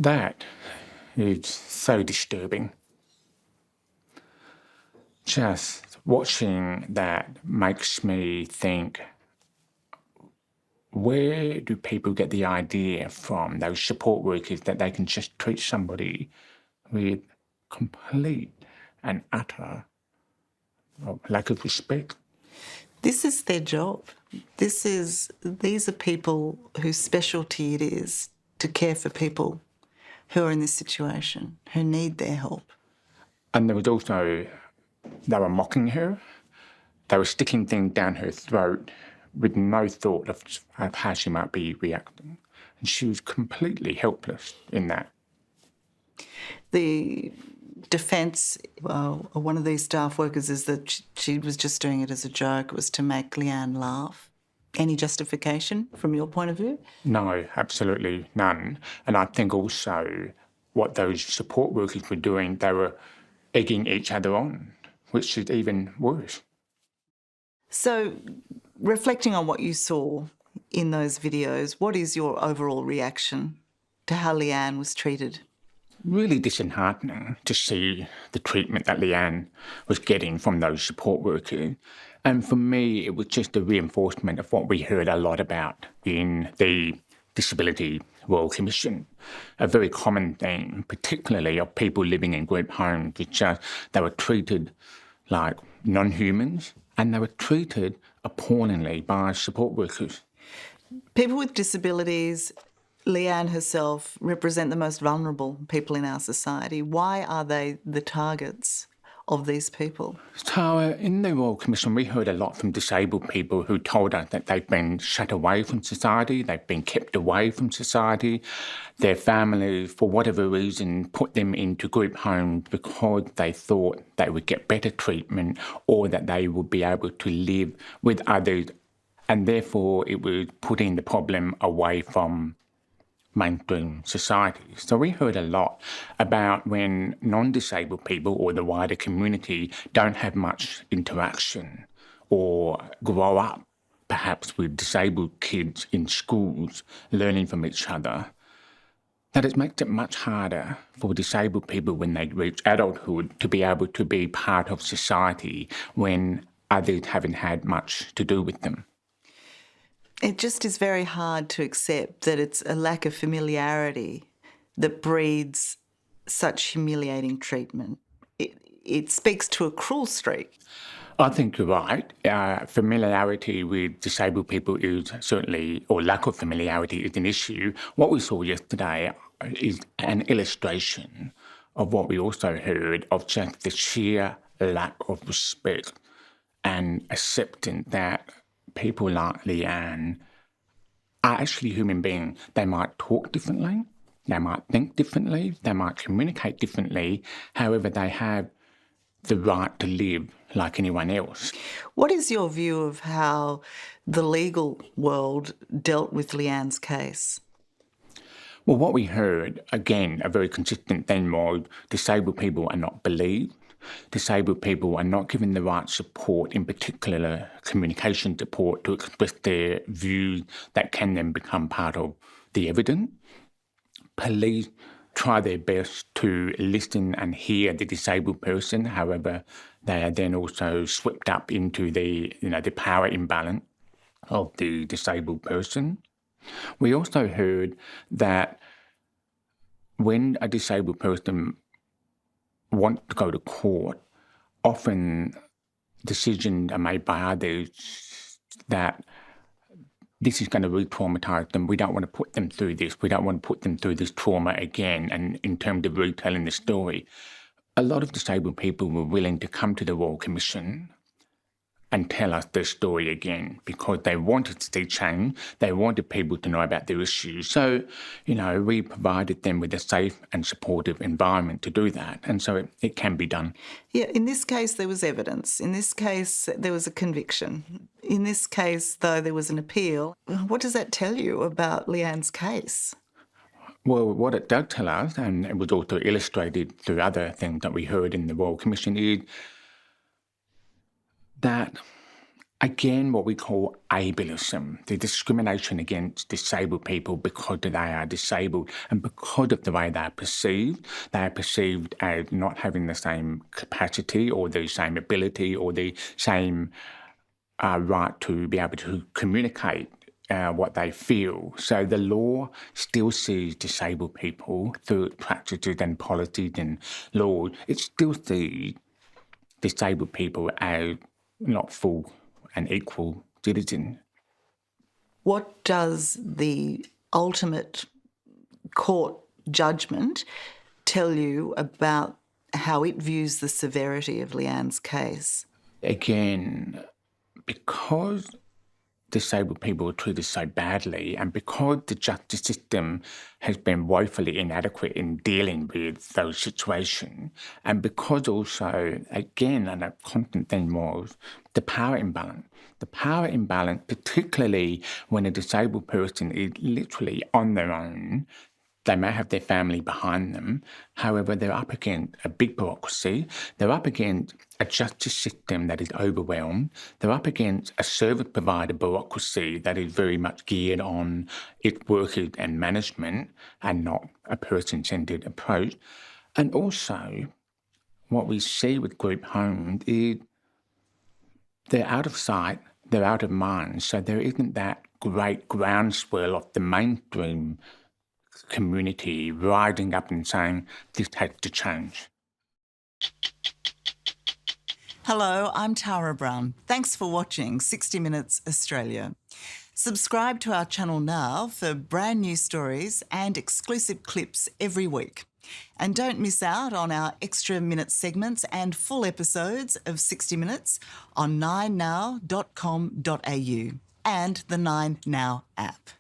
That is so disturbing. Just watching that makes me think, where do people get the idea from, those support workers, that they can just treat somebody with complete and utter lack of respect? This is their job. These are people whose specialty it is to care for people who are in this situation, who need their help. And there was also, they were mocking her. They were sticking things down her throat with no thought of how she might be reacting. And she was completely helpless in that. The defence of one of these staff workers is that she was just doing it as a joke. It was to make Lee-Anne laugh. Any justification from your point of view? No, absolutely none. And I think also what those support workers were doing, they were egging each other on, which is even worse. So, reflecting on what you saw in those videos, what is your overall reaction to how Lee-Anne was treated? Really disheartening to see the treatment that Lee-Anne was getting from those support workers. And for me, it was just a reinforcement of what we heard a lot about in the Disability Royal Commission. A very common thing, particularly of people living in group homes, which they were treated like non-humans, and they were treated appallingly by support workers. People with disabilities, Lee-Anne herself, represent the most vulnerable people in our society. Why are they the targets of these people? So in the Royal Commission, we heard a lot from disabled people who told us that they've been shut away from society, they've been kept away from society. Their families, for whatever reason, put them into group homes because they thought they would get better treatment or that they would be able to live with others, and therefore it was putting the problem away from mainstream society. So we heard a lot about when non-disabled people or the wider community don't have much interaction or grow up perhaps with disabled kids in schools learning from each other, that it makes it much harder for disabled people when they reach adulthood to be able to be part of society when others haven't had much to do with them. It just is very hard to accept that it's a lack of familiarity that breeds such humiliating treatment. It speaks to a cruel streak. I think you're right. Familiarity with disabled people is certainly, or lack of familiarity is an issue. What we saw yesterday is an illustration of what we also heard of just the sheer lack of respect and accepting that people like Lee-Anne are actually human beings. They might talk differently, they might think differently, they might communicate differently. However, they have the right to live like anyone else. What is your view of how the legal world dealt with Lee-Anne's case? Well, what we heard, again, a very consistent theme was disabled people are not believed. Disabled people are not given the right support, in particular communication support, to express their views that can then become part of the evidence. Police try their best to listen and hear the disabled person, however, they are then also swept up into the power imbalance of the disabled person. We also heard that when a disabled person wants to go to court, often decisions are made by others that this is going to re-traumatise them. We don't want to put them through this. We don't want to put them through this trauma again. And in terms of retelling the story, a lot of disabled people were willing to come to the Royal Commission and tell us their story again because they wanted to see change. They wanted people to know about their issues. So, we provided them with a safe and supportive environment to do that. And so it can be done. Yeah, in this case, there was evidence. In this case, there was a conviction. In this case, though, there was an appeal. What does that tell you about Lee-Anne's case? Well, what it does tell us, and it was also illustrated through other things that we heard in the Royal Commission, is that Again, what we call ableism, the discrimination against disabled people because they are disabled and because of the way they are perceived. They are perceived as not having the same capacity or the same ability or the same right to be able to communicate what they feel. So the law still sees disabled people through practices and policies and laws. It still sees disabled people as not full and equal citizen. What does the ultimate court judgment tell you about how it views the severity of Lee-Anne's case? Again, because disabled people are treated so badly and because the justice system has been woefully inadequate in dealing with those situations, and because also, again, and a constant thing was the power imbalance. The power imbalance, particularly when a disabled person is literally on their own. They may have their family behind them. However, they're up against a big bureaucracy. They're up against a justice system that is overwhelmed. They're up against a service provider bureaucracy that is very much geared on its workers and management and not a person-centred approach. And also, what we see with group homes is they're out of sight, they're out of mind. So there isn't that great groundswell of the mainstream community rising up and saying this has to change. Hello, I'm Tara Brown. Thanks for watching 60 Minutes Australia. Subscribe to our channel now for brand new stories and exclusive clips every week. And don't miss out on our extra minute segments and full episodes of 60 Minutes on 9now.com.au and the 9Now app.